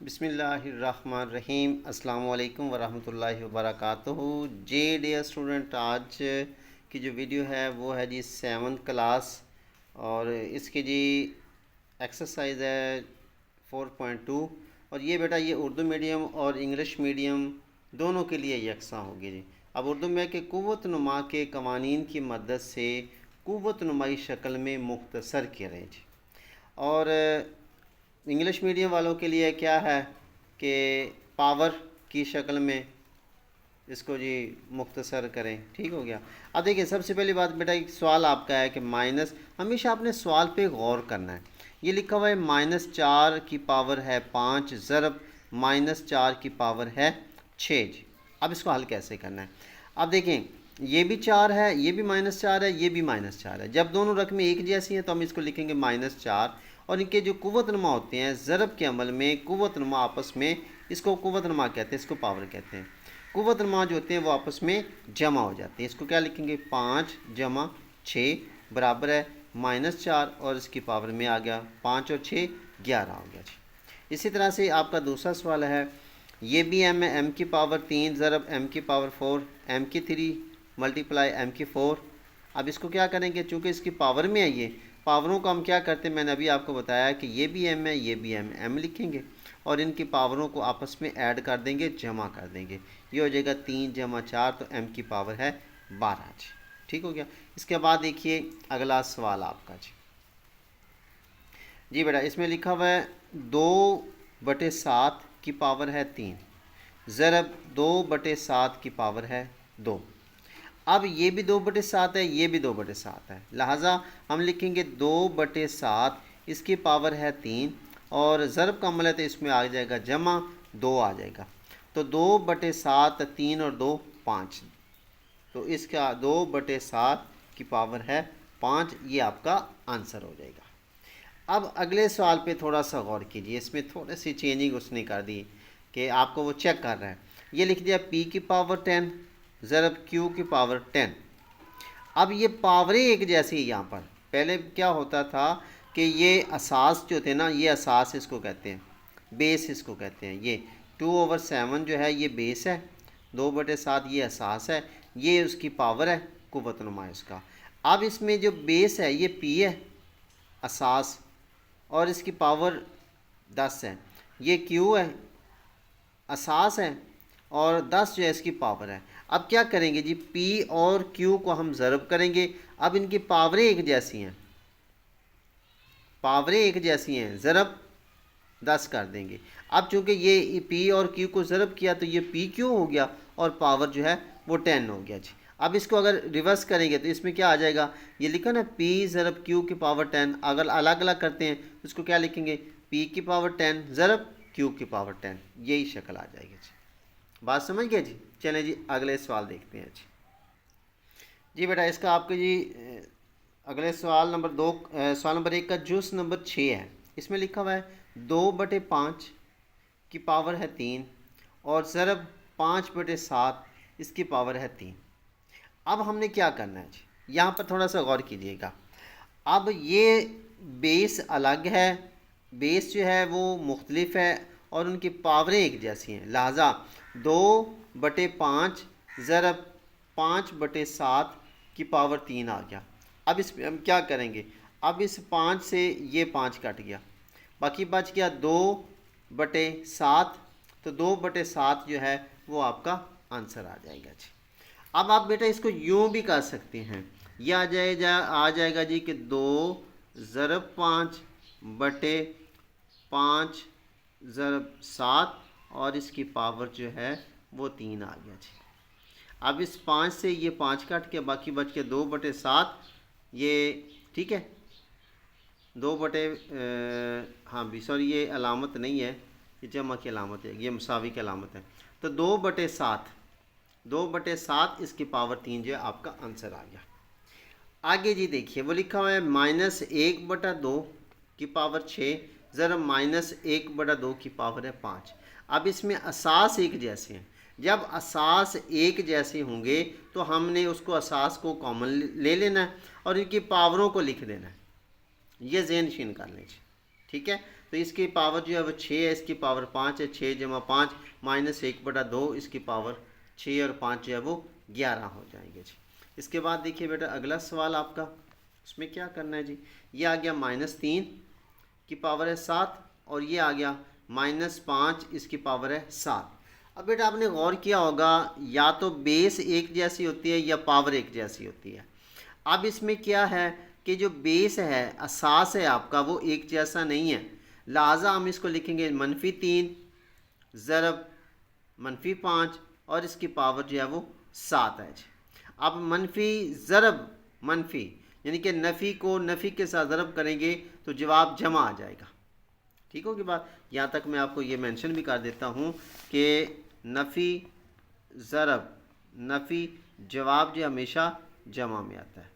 बिस्मिल्लाहिर्रहमानिर्रहीम अस्सलाम वालेकुम वरहमतुल्लाहि वबरकातुहू। जे डियर स्टूडेंट, आज की जो वीडियो है वो है जी 7th क्लास और इसकी जी एक्सरसाइज है 4.2। और ये बेटा ये उर्दू मीडियम और इंग्लिश मीडियम दोनों के लिए यकसा होगी जी। अब उर्दू में कि क़ुव्वत नुमा के कवानीन की मदद से क़ुव्वत नुमाई शक्ल में मुख्तसर करें जी। और इंग्लिश मीडियम वालों के लिए क्या है कि पावर की शक्ल में इसको जी मुख्तसर करें। ठीक हो गया। अब देखिए सबसे पहली बात बेटा, एक सवाल आपका है कि माइनस, हमेशा आपने सवाल पे गौर करना है। ये लिखा हुआ है -4 की पावर है 5 ज़रब -4 की पावर है 6 जी। अब इसको हल कैसे करना है? अब देखें, ये भी 4 है, ये भी -4 है, ये भी -4 है। जब दोनों रकमें एक जैसी हैं तो हम इसको लिखेंगे -4। और इनके जो क़ुव्वतनुमा होते हैं ज़रब के अमल में, क़ुव्वतनुमा आपस में, इसको क़ुव्वतनुमा कहते हैं, इसको पावर कहते हैं। क़ुव्वतनुमा जो होते हैं वो आपस में जमा हो जाते हैं। इसको क्या लिखेंगे? 5 जमा 6 बराबर है -4 और इसकी पावर में आ गया 5 और 6 11 हो गया जी। इसी तरह से आपका दूसरा सवाल है, ये भी m है, m की पावर 3 ज़रब m की पावर 4, m की 3 मल्टीप्लाई m की 4। अब इसको क्या करेंगे, चूँकि इसकी पावर में है, ये पावरों को हम क्या करते हैं, मैंने अभी आपको बताया कि ये भी m है, ये भी m लिखेंगे और इनकी पावरों को आपस में ऐड कर देंगे, जमा कर देंगे। ये हो जाएगा 3 जमा 4, तो m की पावर है 12 जी। ठीक हो गया। इसके बाद देखिए अगला सवाल आपका जी बेटा, इसमें लिखा हुआ है 2/7 की पावर है 3 ज़रब 2/7 की पावर है 2। अब ये भी 2/7 है, ये भी 2/7 है, लिहाजा हम लिखेंगे 2/7, इसकी पावर है 3 और ज़रब का अमल है तो इसमें आ जाएगा जमा 2 आ जाएगा। तो 2/7 3 और 2 5, तो इसका 2/7 की पावर है 5। ये आपका आंसर हो जाएगा। अब अगले सवाल पे थोड़ा सा गौर कीजिए, इसमें थोड़ी सी चेंजिंग उसने कर दी कि आपको वो चेक कर रहा है। ये लिख दिया p की पावर 10 ज़रब q की पावर 10। अब ये पावरें एक जैसी है यहाँ पर। पहले क्या होता था कि ये असास जो थे ना, ये असास इसको कहते हैं, बेस इसको कहते हैं। ये 2/7 जो है ये बेस है, 2/7 ये असास है, ये उसकी पावर है, क़ुव्वतनुमा इसका। अब इसमें जो बेस है ये p है असास और इसकी पावर 10 है, ये q है असास है और 10 जो है इसकी पावर है। अब क्या करेंगे जी, p और q को हम ज़रब करेंगे। अब इनकी पावरें एक जैसी हैं, पावरें एक जैसी हैं, ज़रब 10 कर देंगे। अब चूंकि ये p और q को ज़रब किया तो ये pq हो गया और पावर जो है वो 10 हो गया जी। अब इसको अगर रिवर्स करेंगे तो इसमें क्या आ जाएगा, ये लिखा ना p ज़रब q की पावर 10। अगर अलग अलग करते हैं तो इसको क्या लिखेंगे, p की पावर 10 ज़रब q की पावर 10, यही शक्ल आ जाएगी जी। बात समझ गए जी। चलें जी अगले सवाल देखते हैं जी बेटा, इसका आपके जी अगले सवाल नंबर 2, सवाल नंबर 1 का जुज़ नंबर 6 है। इसमें लिखा हुआ है 2/5 की पावर है 3 और ज़रब 5/7 इसकी पावर है 3। अब हमने क्या करना है जी, यहाँ पर थोड़ा सा गौर कीजिएगा। अब ये बेस अलग है, बेस जो है वो मुख्तलिफ है और उनकी पावरें एक जैसी हैं, लिहाजा 2/5 ज़रब 5/7 की पावर 3 आ गया। अब इसमें हम क्या करेंगे, अब इस 5 से ये 5 कट गया, बाकी बच गया 2/7। तो 2/7 जो है वो आपका आंसर आ जाएगा जी। अब आप बेटा इसको यूँ भी कर सकते हैं, यह आ जाएगा जी कि 2 ज़रब 5/5 ज़रब 7 और इसकी पावर जो है वो 3 आ गया जी। अब इस 5 से ये 5 काट के बाकी बच के 2/7, ये ठीक है 2 बटे हाँ भी सॉरी, ये अलामत नहीं है, ये जमा की अलामत है, ये मुसावी की अलामत है। तो 2/7 इसकी पावर 3 जो है आपका आंसर आ गया। आगे जी देखिए वो लिखा हुआ है -1/2 की पावर 6 ज़रा -1/2 की पावर है 5। अब इसमें असास एक जैसे हैं, जब असास एक जैसे होंगे तो हमने उसको असास को कॉमन ले लेना है और इनकी पावरों को लिख देना है। ये ज़हन नशीन कर लीजिए। ठीक है। तो इसकी पावर जो है वो 6 है, इसकी पावर 5 है। 6 जमा 5 माइनस 1/2, इसकी पावर 6 और 5 जो है वो 11 हो जाएंगे जी। इसके बाद देखिए बेटा अगला सवाल आपका, उसमें क्या करना है जी। ये आ गया -3 की पावर है 7 और ये आ गया -5 इसकी पावर है 7। अब बेटा आपने गौर किया होगा या तो बेस एक जैसी होती है या पावर एक जैसी होती है। अब इसमें क्या है कि जो बेस है, असास है आपका, वो एक जैसा नहीं है। लिहाजा हम इसको लिखेंगे -3 ज़रब -5 और इसकी पावर जो है वो 7 है। अब मनफी ज़रब मनफी यानी कि नफ़ी को नफ़ी के साथ ज़रब करेंगे तो जवाब जमा आ जाएगा। ठीक होगी बात। यहाँ तक मैं आपको ये मेंशन भी कर देता हूँ कि नफ़ी ज़रब नफ़ी जवाब जो हमेशा जमा में आता है।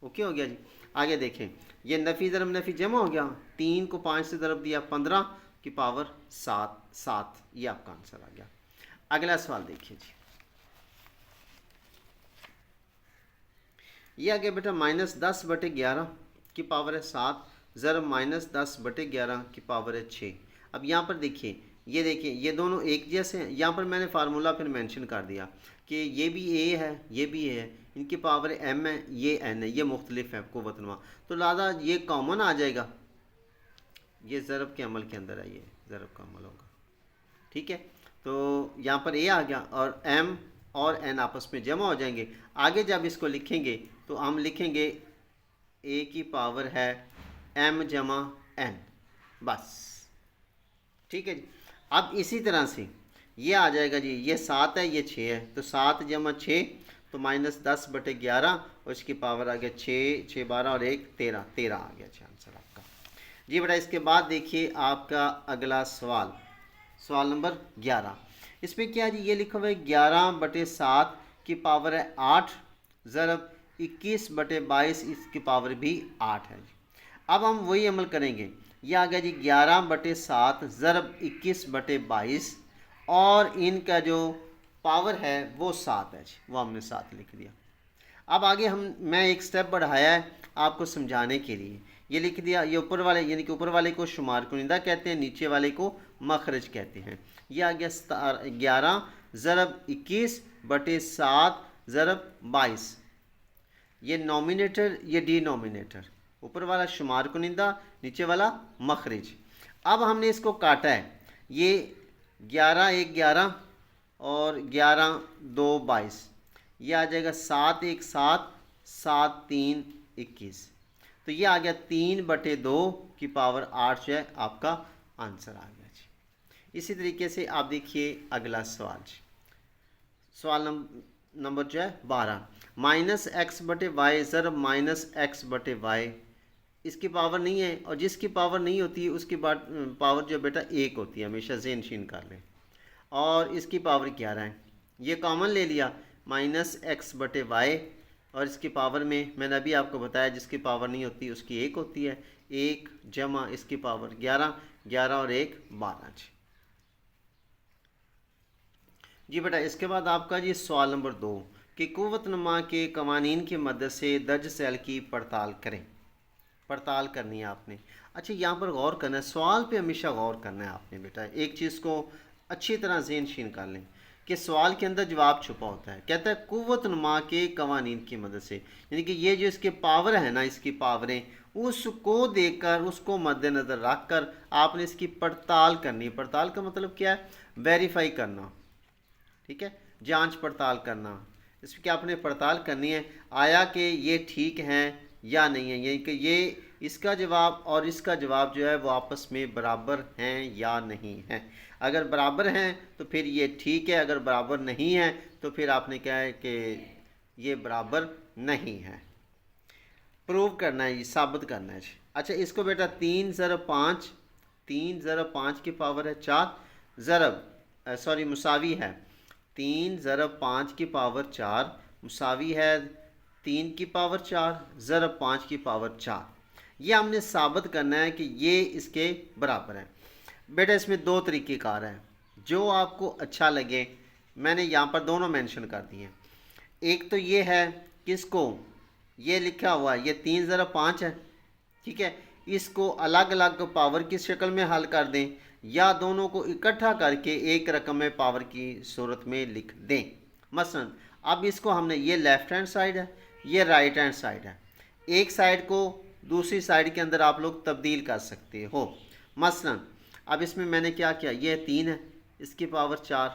ओके हो गया जी। आगे देखें, ये नफ़ी ज़रब नफ़ी जमा हो गया। 3 को 5 से ज़रब दिया, 15 की पावर 7, ये आपका आंसर आ गया। अगला सवाल देखिए जी। ये आ गया बेटा -10/11 की पावर है 7 ज़रब -10/11 की पावर है 6। अब यहाँ पर देखिए, ये देखिए ये दोनों एक जैसे हैं। यहाँ पर मैंने फार्मूला फिर मेंशन कर दिया कि ये भी ए है ये भी ए है, इनकी पावर m है, ये n है, ये मुख्तलिफ है क़ुव्वतनुमा, तो लिहाजा ये कॉमन आ जाएगा। ये ज़रब के अमल के अंदर है, ये ज़रब का अमल होगा। ठीक है, तो यहाँ पर ए आ गया और m और n आपस में जमा हो जाएंगे। आगे जब इसको लिखेंगे तो हम लिखेंगे a की पावर है m जमा n, बस। ठीक है जी। अब इसी तरह से ये आ जाएगा जी, ये 7 है ये 6 है, तो 7 जमा 6 तो -10/11 और इसकी पावर आ गया 6, 6 12 और 1 13, 13 आ गया जी आंसर आपका जी बेटा। इसके बाद देखिए आपका अगला सवाल, सवाल नंबर 11। इसमें क्या है जी, ये लिखा हुआ है 11/7 की पावर है 8 ज़रब 21/22 इसकी पावर भी 8 है जी। अब हम वही अमल करेंगे। ये आ गया जी 11/7 ज़रब 21/22 और इनका जो पावर है वो 7 है जी, वो हमने 7 लिख दिया। अब आगे मैं एक स्टेप बढ़ाया है आपको समझाने के लिए। ये लिख दिया, ये ऊपर वाले यानी कि ऊपर वाले को शुमार कुनिंदा कहते हैं, नीचे वाले को मखरज कहते हैं। ये आ गया 11 ज़रब 21/7 ज़रब 22, ये नॉमिनेटर ये डिनोमिनेटर, ऊपर वाला शुमार कुनिंदा नीचे वाला मखरज। अब हमने इसको काटा है, ये 11 1 11 और 11 2 22, ये आ जाएगा 7 1 7 7 3 21, तो ये आ गया 3/2 की पावर 8 जो है आपका आंसर आ गया जी। इसी तरीके से आप देखिए अगला सवाल जी, सवाल नंबर जो है 12, -x/y ज़रब -x/y, इसकी पावर नहीं है और जिसकी पावर नहीं होती है उसकी पावर जो बेटा 1 होती है, हमेशा ज़हन शीन कर लें। और इसकी पावर 11 है, ये कॉमन ले लिया -x/y और इसकी पावर में मैंने अभी आपको बताया जिसकी पावर नहीं होती उसकी 1 होती है। 1 जमा इसकी पावर 11, 11 और 1 12 जी बेटा। इसके बाद आपका जी सवाल नंबर 2 कि क़ुव्वतनुमा के कवानीन की मदद से दर्ज सेल की पड़ताल करें। पड़ताल करनी है आपने। अच्छा यहाँ पर गौर करना है, सवाल पे हमेशा गौर करना है आपने बेटा। एक चीज़ को अच्छी तरह ज़हन शीन कर लें कि सवाल के अंदर जवाब छुपा होता है। कहता है क़ुव्वतनुमा के कवानीन की मदद से, यानी कि ये जो इसके पावर है ना, इसकी पावरें, उसको देखकर उसको मद्देनज़र रख कर आपने इसकी पड़ताल करनी है। पड़ताल का मतलब क्या है? वेरीफाई करना, ठीक है, जांच पड़ताल करना। इसकी आपने पड़ताल करनी है आया कि ये ठीक हैं या नहीं है, यानी कि ये इसका जवाब और इसका जवाब जो है वो आपस में बराबर हैं या नहीं हैं। अगर बराबर हैं तो फिर ये ठीक है, अगर बराबर नहीं है तो फिर आपने क्या है कि ये बराबर नहीं है। प्रूव करना है, ये साबित करना है। अच्छा इसको बेटा 3 ज़रब 5, 3 ज़रब 5 की पावर है 4 ज़रब सॉरी मुसावी है 3 ज़रब 5 की पावर 4 मुसावी है 3 की पावर 4 ज़रब 5 की पावर 4। ये हमने साबित करना है कि ये इसके बराबर है। बेटा इसमें दो तरीक़ेकार हैं, जो आपको अच्छा लगे। मैंने यहाँ पर दोनों मेंशन कर दिए हैं। एक तो ये है किसको, ये लिखा हुआ है ये 3 ज़रब 5 है, ठीक है, इसको अलग अलग पावर की शक्ल में हल कर दें या दोनों को इकट्ठा करके एक रकम में पावर की सूरत में लिख दें। मसलन अब इसको हमने, ये लेफ़्ट हैंड साइड है, ये राइट हैंड साइड है, एक साइड को दूसरी साइड के अंदर आप लोग तब्दील कर सकते हो। मसलन अब इसमें मैंने क्या किया, ये 3 है, इसकी पावर 4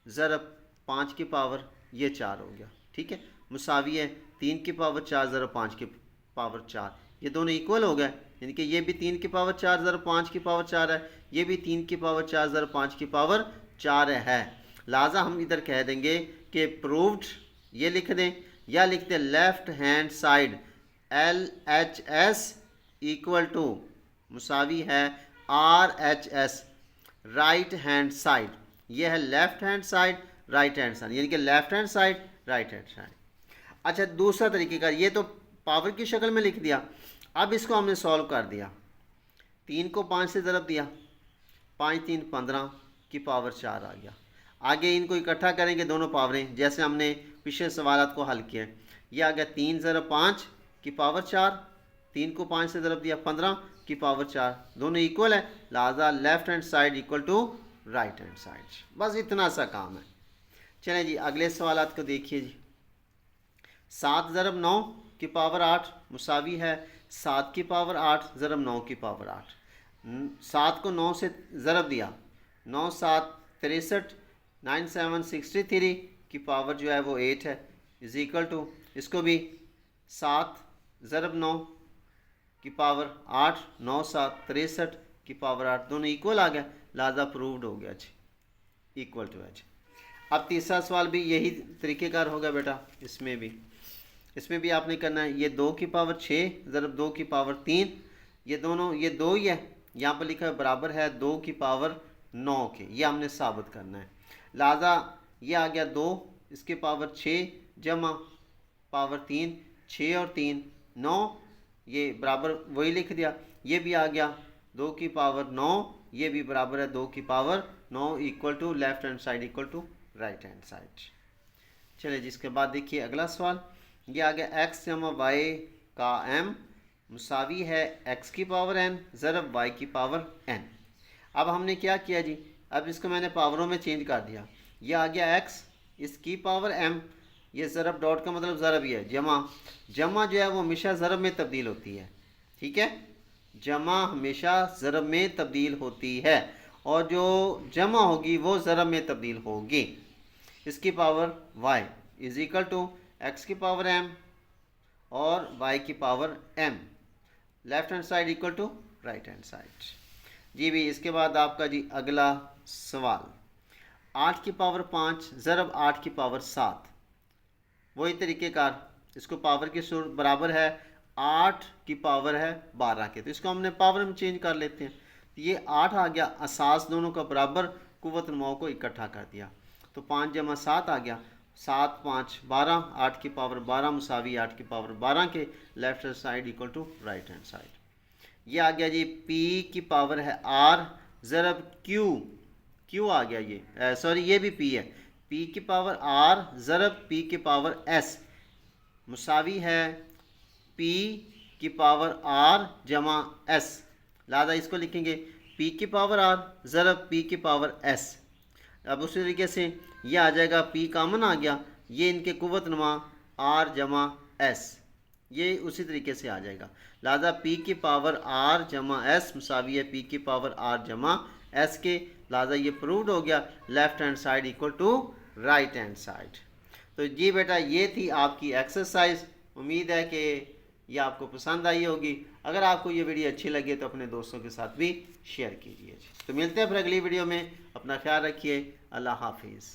ज़रब 5 की पावर ये 4 हो गया, ठीक है, मुसावी है 3 की पावर 4 ज़रब 5 की पावर 4, ये दोनों इक्वल हो गए, यानी कि ये भी 3 की पावर 4 ज़रब 5 की पावर 4 है, ये भी 3 की पावर 4 ज़रब 5 की पावर 4 है। लिहाजा हम इधर कह देंगे कि प्रूव्ड, ये लिख दें या लिख दें left hand side LHS equal to मुसावी है RHS राइट हैंड साइड। ये है left hand side right hand side, यानी कि left hand side right hand side. अच्छा, दूसरा तरीक़ेकार, ये तो पावर की शक्ल में लिख दिया, अब इसको हमने सॉल्व कर दिया, 3 को 5 से ज़रब दिया, 5 3 15 की पावर 4 आ गया। आगे इनको इकट्ठा करेंगे दोनों पावरें, जैसे हमने पिछले सवालात को हल किया। ये आ गया 3 ज़रब 5 की पावर 4, 3 को 5 से ज़रब दिया 15 की पावर 4, दोनों इक्वल है, लिहाजा left hand side equal to right hand side. बस इतना सा काम है। चलें जी, अगले सवालात को देखिए जी। 7 ज़रब 9 की पावर 8 मुसावी है 7 की पावर 8 ज़रब 9 की पावर 8। 7 को 9 से ज़रब दिया, 9 7 63, 9 7 63 की पावर जो है वो 8 है, इज़ इक्वल टू, इसको भी 7 ज़रब 9 की पावर 8, 9 7 63 की पावर 8, दोनों इक्वल आ गया, लिहाजा प्रूव्ड हो गया जी, इक्वल टू है। अब तीसरा सवाल भी यही तरीक़ेकार होगा बेटा, इसमें भी आपने करना है, ये 2 की पावर 6 ज़रब 2 की पावर 3, ये दोनों, ये 2 ही है, यहाँ पर लिखा है बराबर है 2 की पावर 9 के, ये हमने साबित करना है। लिहाजा ये आ गया 2, इसके पावर 6 जमा पावर 3, 6 और 3 9, ये बराबर वही लिख दिया, ये भी आ गया 2 की पावर 9, ये भी बराबर है 2 की power 9, equal to left hand side equal to right hand side. चलिए जिसके बाद देखिए अगला सवाल, ये आ गया x जमा y का m मुसावी है x की पावर n ज़रब y की पावर n। अब हमने क्या किया जी, अब इसको मैंने पावरों में चेंज कर दिया, ये आ गया x, इसकी पावर m, ये ज़रब डॉट का मतलब ज़रब ही है, जमा जो है वो हमेशा ज़रब में तब्दील होती है, ठीक है, जमा हमेशा ज़रब में तब्दील होती है और जो जमा होगी वो ज़रब में तब्दील होगी। इसकी power y is equal to x की पावर m और y की power m, left hand side equal to right hand side जी। भी इसके बाद आपका जी अगला सवाल, 8 की पावर 5 ज़रब 8 की पावर 7, वही तरीक़ेकार, इसको पावर की सूरत बराबर है 8 की पावर है 12 के, तो इसको हमने पावर में चेंज कर लेते हैं, तो ये 8 आ गया, असास दोनों का बराबर, कुव्वत नुमा को इकट्ठा कर दिया, तो 5 जमा 7 आ गया, 7 5 12, 8 की पावर 12 मुसावी 8 की पावर 12 के, left hand side equal to right hand side. ये आ गया जी p की पावर है r ज़रब q आ गया, ये सॉरी ये भी p है, p की पावर r ज़रब p की पावर s मुसावी है p की पावर r जमा s, लिहाजा इसको लिखेंगे p की पावर r ज़रब p की पावर s। अब उसी तरीके से ये आ जाएगा, p कामन आ गया, ये इनके कुव्वत नुमा r जमा s, ये उसी तरीके से आ जाएगा, लिहाजा p की पावर r जमा s मुसावी है p की पावर r जमा s के, लिहाजा ये प्रूव्ड हो गया, left hand side equal to right hand side. तो जी बेटा ये थी आपकी एक्सरसाइज, उम्मीद है कि ये आपको पसंद आई होगी। अगर आपको ये वीडियो अच्छी लगे तो अपने दोस्तों के साथ भी शेयर कीजिए। तो मिलते हैं फिर अगली वीडियो में, अपना ख्याल रखिए, अल्लाह हाफिज़।